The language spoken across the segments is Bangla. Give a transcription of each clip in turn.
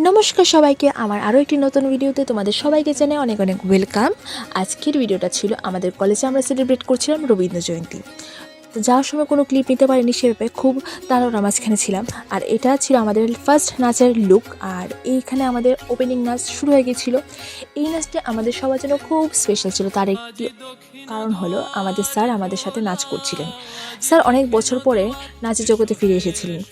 নমস্কার সবাইকে আমার আরও একটি নতুন ভিডিওতে তোমাদের সবাইকে জানাই অনেক অনেক ওয়েলকাম। আজকের ভিডিওটা ছিল আমাদের কলেজে আমরা সেলিব্রেট করছিলাম রবীন্দ্র জয়ন্তী। তো যাওয়ার সময় কোনো ক্লিপ নিতে পারিনি, সেভাবে খুব তাড়াহুড়া মাঝখানে ছিলাম। আর এটা ছিল আমাদের ফার্স্ট নাচের লুক, আর এইখানে আমাদের ওপেনিং নাচ শুরু হয়ে গিয়েছিল। এই নাচটা আমাদের সবার জন্য খুব স্পেশাল ছিল। তার একটি কারণ হলো আমাদের স্যার আমাদের সাথে নাচ করছিলেন। স্যার অনেক বছর পরে নাচের জগতে ফিরে এসেছিলেন।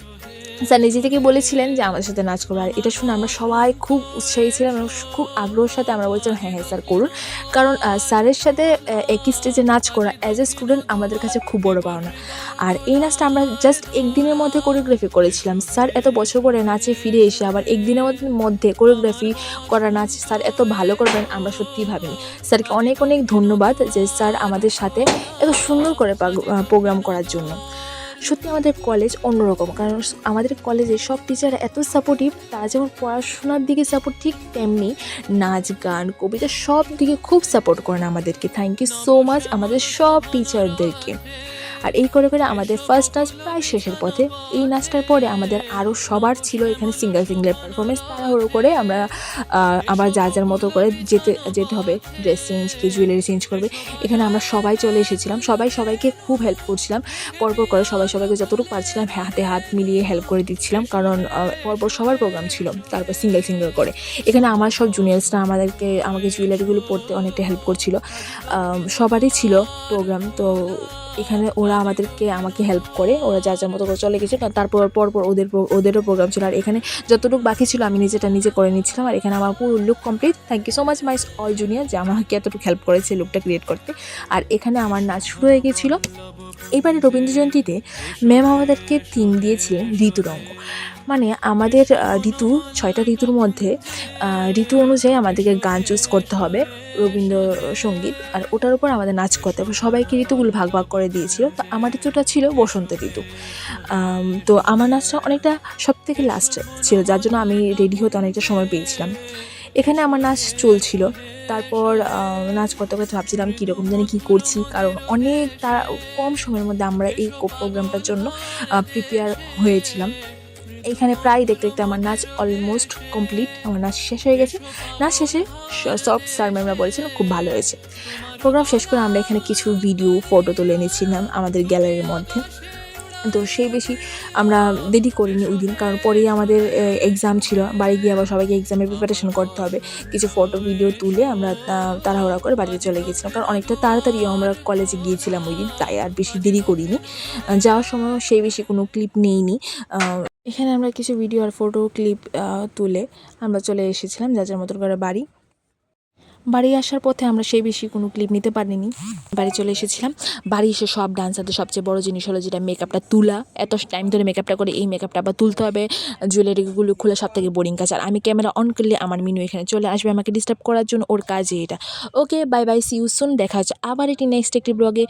স্যার নিজে থেকে বলেছিলেন যে আমাদের সাথে নাচ করবো, আর এটা শুনে আমরা সবাই খুব উৎসাহী ছিলাম এবং খুব আগ্রহের সাথে আমরা বলছিলাম হ্যাঁ হ্যাঁ স্যার করুন। কারণ স্যারের সাথে একই স্টেজে নাচ করা অ্যাজ এ স্টুডেন্ট আমাদের কাছে খুব বড় পাওনা। আর এই নাচটা আমরা জাস্ট একদিনের মধ্যে কোরিওগ্রাফি করেছিলাম। স্যার এত বছর পরে নাচে ফিরে এসে আবার একদিনের মধ্যে কোরিওগ্রাফি করা নাচ স্যার এত ভালো করবেন আমরা সত্যিই ভাবিনি। স্যারকে অনেক অনেক ধন্যবাদ যে স্যার আমাদের সাথে এত সুন্দর করে প্রোগ্রাম করার জন্য। সত্যি আমাদের কলেজ অন্যরকম, কারণ আমাদের কলেজে সব টিচাররা এত সাপোর্টিভ। তারা যেমন পড়াশোনার দিকে সাপোর্ট, ঠিক তেমনি নাচ গান কবিতা সব দিকে খুব সাপোর্ট করেন আমাদেরকে। থ্যাংক ইউ সো মাচ আমাদের সব টিচারদেরকে। আর এই করে করে আমাদের ফার্স্ট নাচ প্রায় শেষের পথে। এই নাচটার পরে আমাদের আরও সবার ছিল এখানে সিঙ্গেল পারফরমেন্স। তাড়াহুড়ো করে আমরা আবার যার মতো করে যেতে হবে। ড্রেস চেঞ্জ, কি জুয়েলারি চেঞ্জ করবে। এখানে আমরা সবাই চলে এসেছিলাম, সবাই সবাইকে খুব হেল্প করছিলাম। পরপর করে সবাইকে যতটুকু পারছিলাম হাতে হাত মিলিয়ে হেল্প করে দিচ্ছিলাম, কারণ পরপর সবার প্রোগ্রাম ছিল। তারপর সিঙ্গেল করে এখানে আমার সব জুনিয়র্সরা আমাকে জুয়েলারিগুলো পরতে অনেকটা হেল্প করছিল। সবারই ছিল প্রোগ্রাম, তো এখানে ওরা আমাকে হেল্প করে, ওরা যার মতো করে চলে গেছে। তারপর পরপর ওদেরও প্রোগ্রাম ছিল। আর এখানে যতটুকু বাকি ছিল আমি নিজে করে নিচ্ছিলাম। আর এখানে আমার পুরো look complete. Thank you so much my all junior যে আমাকে এতটুকু হেল্প করেছে লুকটা ক্রিয়েট করতে। আর এখানে আমার নাচ শুরু হয়ে গিয়েছিল। এবারে রবীন্দ্র জয়ন্তীতে ম্যাম আমাদেরকে থিম দিয়েছিলেন ঋতুরঙ্গ। মানে আমাদের ঋতু 6টা ঋতুর মধ্যে ঋতু অনুযায়ী আমাদেরকে গান চুজ করতে হবে, রবীন্দ্রসঙ্গীত, আর ওটার উপর আমাদের নাচ করতে হবে। সবাইকে ঋতুগুলো ভাগ ভাগ করে দিয়েছিল। তো আমার ঋতুটা ছিল বসন্ত ঋতু। তো আমার নাচটা অনেকটা সবথেকে লাস্টে ছিল, যার জন্য আমি রেডি হতে অনেকটা সময় পেয়েছিলাম। এখানে আমার নাচ চলছিল। তারপর নাচ করতে করতে ভাবছিলাম কীরকম জানি কী করছি, কারণ অনেক কম সময়ের মধ্যে আমরা এই প্রোগ্রামটার জন্য প্রিপেয়ার হয়েছিলাম। এইখানে প্রায় দেখতে দেখতে আমার নাচ অলমোস্ট কমপ্লিট। আমার নাচ শেষ হয়ে গেছে। নাচ শেষে সব স্যার ম্যামরা বলেছিলেন খুব ভালো হয়েছে। প্রোগ্রাম শেষ করে আমরা এখানে কিছু ভিডিও ফটো তুলে নিয়েছিলাম আমাদের গ্যালারির মধ্যে। তো সেই বেশি আমরা দেরি করিনি ওই দিন, কারণ পরেই আমাদের এক্সাম ছিল। বাড়ি গিয়ে আবার সবাইকে এক্সামের প্রিপারেশন করতে হবে। কিছু ফটো ভিডিও তুলে আমরা তাড়াহুড়া করে বাড়িতে চলে গেছিলাম, কারণ অনেকটা তাড়াতাড়িও আমরা কলেজে গিয়েছিলাম ওই দিন, তাই আর বেশি দেরি করিনি। যাওয়ার সময়ও সেই বেশি কোনো ক্লিপ নেইনি। এখানে আমরা কিছু ভিডিও আর ফটো ক্লিপ তুলে আমরা চলে এসেছিলাম যার মতো করে বাড়ি আসার পথে আমরা সেই বেশি কোনো ক্লিপ নিতে পারিনি। বাড়ি চলে এসেছিলাম। বাড়ি এসে সব ডান্সারদের সবচেয়ে বড় জিনিস হলো যেটা মেকআপটা তোলা। এত টাইম ধরে মেকআপটা করে এই মেকআপটা আবার তুলতে হবে, জুয়েলারিগুলো খুলে, সব থেকে বোরিং কাজ। আর আমি ক্যামেরা অন করলে আমার মিনু এখানে চলে আসবে আমাকে ডিস্টার্ব করার জন্য, ওর কাজে এটা। Okay, bye bye, see you soon. দেখা হচ্ছে আবার একটি নেক্সট একটি ব্লগে।